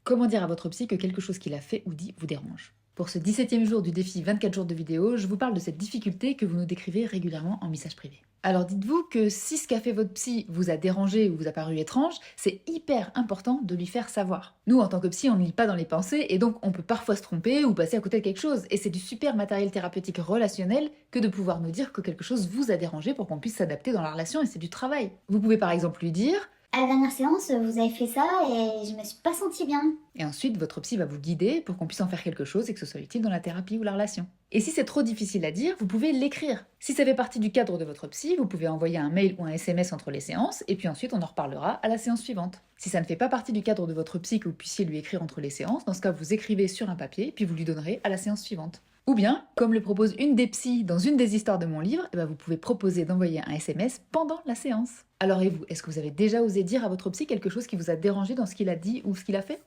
Comment dire à votre psy que quelque chose qu'il a fait ou dit vous dérange? Pour ce 17e jour du défi 24 jours de vidéo, je vous parle de cette difficulté que vous nous décrivez régulièrement en message privé. Alors dites-vous que si ce qu'a fait votre psy vous a dérangé ou vous a paru étrange, c'est hyper important de lui faire savoir. Nous, en tant que psy, on ne lit pas dans les pensées et donc on peut parfois se tromper ou passer à côté de quelque chose. Et c'est du super matériel thérapeutique relationnel que de pouvoir nous dire que quelque chose vous a dérangé pour qu'on puisse s'adapter dans la relation et c'est du travail. Vous pouvez par exemple lui dire. À la dernière séance, vous avez fait ça et je me suis pas sentie bien. Et ensuite, votre psy va vous guider pour qu'on puisse en faire quelque chose et que ce soit utile dans la thérapie ou la relation. Et si c'est trop difficile à dire, vous pouvez l'écrire. Si ça fait partie du cadre de votre psy, vous pouvez envoyer un mail ou un SMS entre les séances, et puis ensuite on en reparlera à la séance suivante. Si ça ne fait pas partie du cadre de votre psy que vous puissiez lui écrire entre les séances, dans ce cas vous écrivez sur un papier, puis vous lui donnerez à la séance suivante. Ou bien, comme le propose une des psys dans une des histoires de mon livre, vous pouvez proposer d'envoyer un SMS pendant la séance. Alors et vous, est-ce que vous avez déjà osé dire à votre psy quelque chose qui vous a dérangé dans ce qu'il a dit ou ce qu'il a fait?